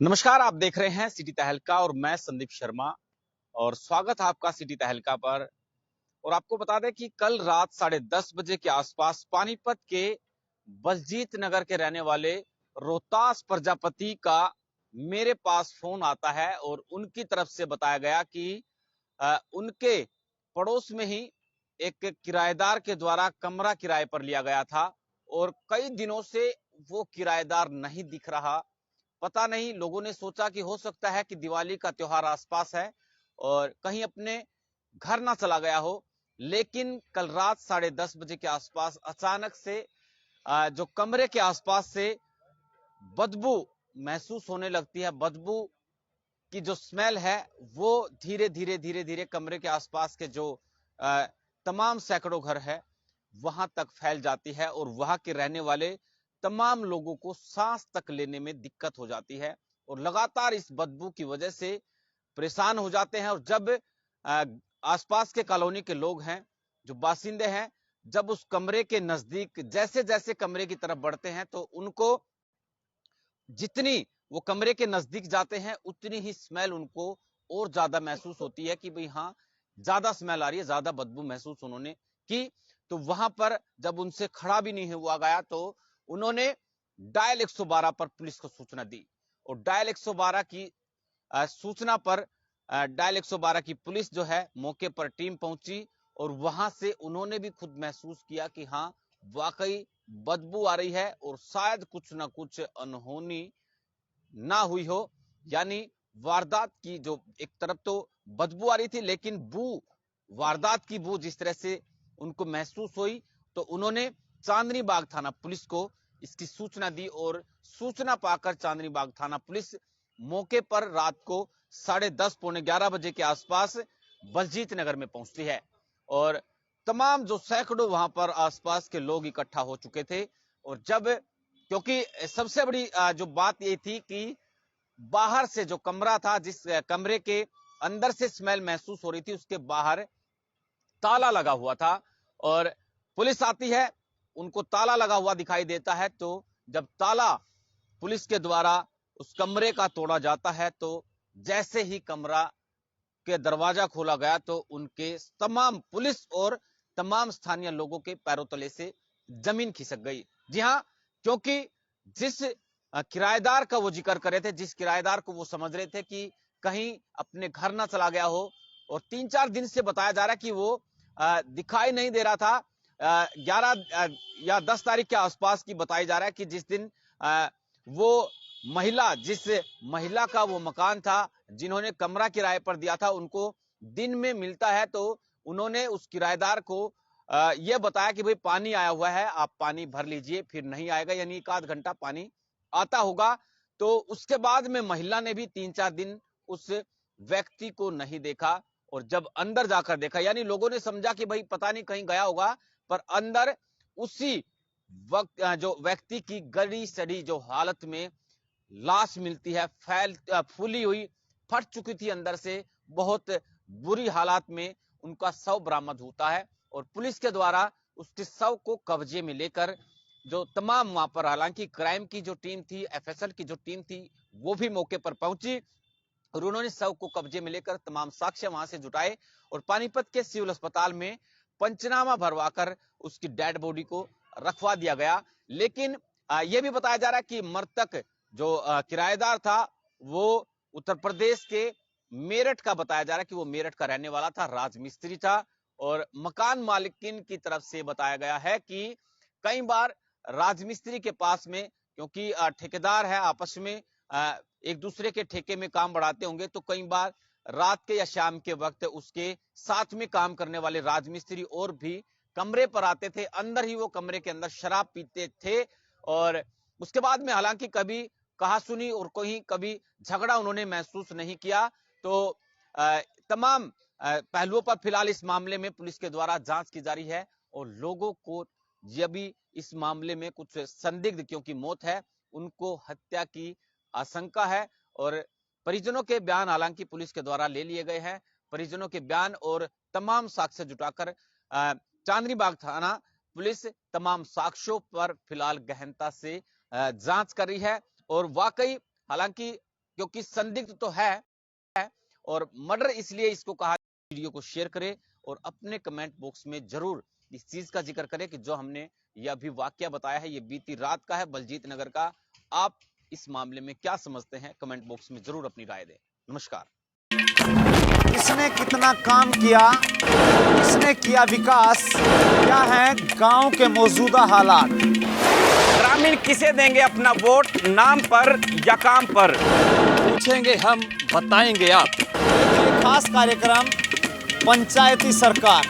नमस्कार, आप देख रहे हैं सिटी तहलका और मैं संदीप शर्मा और स्वागत है आपका सिटी तहलका पर। और आपको बता दें कि कल रात 10:30 बजे के आसपास पानीपत के बलजीत नगर के रहने वाले रोहतास प्रजापति का मेरे पास फोन आता है और उनकी तरफ से बताया गया कि उनके पड़ोस में ही एक किराएदार के द्वारा कमरा किराए पर लिया गया था और कई दिनों से वो किराएदार नहीं दिख रहा। पता नहीं, लोगों ने सोचा कि हो सकता है कि दिवाली का त्योहार आसपास है और कहीं अपने घर ना चला गया हो। लेकिन कल रात 10:30 बजे के आसपास अचानक से जो कमरे के आसपास से बदबू महसूस होने लगती है। बदबू की जो स्मेल है वो धीरे धीरे कमरे के आसपास के जो तमाम सैकड़ों घर है वहां तक फैल जाती है और वहां के रहने वाले तमाम लोगों को सांस तक लेने में दिक्कत हो जाती है और लगातार इस बदबू की वजह से परेशान हो जाते हैं। और जब आसपास के कॉलोनी के लोग हैं, जो बासिंदे हैं, जब उस कमरे के नजदीक जैसे जैसे कमरे की तरफ बढ़ते हैं तो उनको जितनी वो कमरे के नजदीक जाते हैं उतनी ही स्मेल उनको और ज्यादा महसूस होती है कि भाई हाँ, ज्यादा स्मेल आ रही है, ज्यादा बदबू महसूस उन्होंने की। तो वहां पर जब उनसे खड़ा भी नहीं हुआ गया तो उन्होंने डायल 112 पर पुलिस को सूचना दी और डायल 112 की सूचना पर डायल 112 की पुलिस जो है मौके पर टीम पहुंची और वहां से उन्होंने भी खुद महसूस किया कि हाँ, वाकई बदबू आ रही है और शायद कुछ ना कुछ अनहोनी ना हुई हो। यानी वारदात की जो एक तरफ तो बदबू आ रही थी लेकिन वारदात की बू जिस तरह से उनको महसूस हुई तो उन्होंने चांदनी बाग थाना पुलिस को इसकी सूचना दी और सूचना पाकर चांदनी बाग थाना पुलिस मौके पर रात को 10:30 पौने 11 बजे के आसपास बलजीत नगर में पहुंचती है और तमाम जो सैकड़ों वहां पर आसपास के लोग इकट्ठा हो चुके थे। और जब क्योंकि सबसे बड़ी जो बात ये थी कि बाहर से जो कमरा था, जिस कमरे के अंदर से स्मेल महसूस हो रही थी, उसके बाहर ताला लगा हुआ था और पुलिस आती है, उनको ताला लगा हुआ दिखाई देता है। तो जब ताला पुलिस के द्वारा उस कमरे का तोड़ा जाता है तो जैसे ही कमरा के दरवाजा खोला गया तो उनके तमाम पुलिस और तमाम स्थानीय लोगों के पैरों तले से जमीन खिसक गई। जी हाँ, क्योंकि जिस किराएदार का वो जिक्र कर रहे थे, जिस किराएदार को वो समझ रहे थे कि कहीं अपने घर ना चला गया हो, और 3-4 दिन से बताया जा रहा है कि वो दिखाई नहीं दे रहा था। 11 या 10 तारीख के आसपास की बताई जा रहा है कि जिस दिन वो जिस महिला का वो मकान था, जिन्होंने कमरा किराए पर दिया था, उनको दिन में मिलता है तो उन्होंने उस किराएदार को यह बताया कि भाई पानी आया हुआ है, आप पानी भर लीजिए, फिर नहीं आएगा, यानी 1 आध घंटा पानी आता होगा। तो उसके बाद में महिला ने भी 3-4 दिन उस व्यक्ति को नहीं देखा और जब अंदर जाकर देखा, यानी लोगों ने समझा कि भाई पता नहीं कहीं गया होगा, पर अंदर उसी वक्त जो व्यक्ति की गड़ी सड़ी जो हालत में लाश मिलती है, फूली हुई, फट चुकी थी अंदर से, बहुत बुरी हालात में उनका शव बरामद होता है और पुलिस के द्वारा उसके शव को कब्जे में लेकर जो तमाम वहां पर, हालांकि क्राइम की जो टीम थी, एफएसएल की जो टीम थी, वो भी मौके पर पहुंची और उन्होंने शव को कब्जे में लेकर तमाम साक्ष्य वहां से जुटाए और पानीपत के सिविल अस्पताल में पंचनामा भरवाकर उसकी डेड बॉडी को रखवा दिया गया। लेकिन यह भी बताया जा रहा है कि मृतक जो किराएदार था वो उत्तर प्रदेश के मेरठ का बताया जा रहा है कि वो मेरठ का रहने वाला था, राजमिस्त्री था। और मकान मालिकिन की तरफ से बताया गया है कि कई बार राजमिस्त्री के पास में, क्योंकि ठेकेदार है, आपस में एक दूसरे के ठेके में काम बढ़ाते होंगे, तो कई बार रात के या शाम के वक्त उसके साथ में काम करने वाले राजमिस्त्री और भी कमरे पर आते थे, अंदर ही वो कमरे के अंदर शराब पीते थे और उसके बाद में हालांकि कभी कहा सुनी और कोई कभी झगड़ा उन्होंने महसूस नहीं किया। तो तमाम पहलुओं पर फिलहाल इस मामले में पुलिस के द्वारा जांच की जा रही है और लोगों को यह भी इस मामले में कुछ संदिग्ध, क्योंकि मौत है, उनको हत्या की आशंका है और परिजनों के बयान हालांकि पुलिस के द्वारा ले लिए गए हैं। परिजनों के बयान और तमाम साक्ष्य जुटाकर चांदनी बाग थाना पुलिस तमाम साक्ष्यों पर फिलहाल गहनता से जांच कर रही है और वाकई हालांकि क्योंकि संदिग्ध तो है और मर्डर इसलिए इसको कहा। वीडियो को शेयर करें और अपने कमेंट बॉक्स में जरूर इस चीज का जिक्र करें कि जो हमने ये अभी वाकया बताया है ये बीती रात का है बलजीत नगर का। आप इस मामले में क्या समझते हैं, कमेंट बॉक्स में जरूर अपनी राय दें। नमस्कार। किसने कितना काम किया, किसने किया विकास, क्या है गांव के मौजूदा हालात। ग्रामीण किसे देंगे अपना वोट, नाम पर या काम पर? पूछेंगे हम, बताएंगे आप। ये खास कार्यक्रम पंचायती सरकार।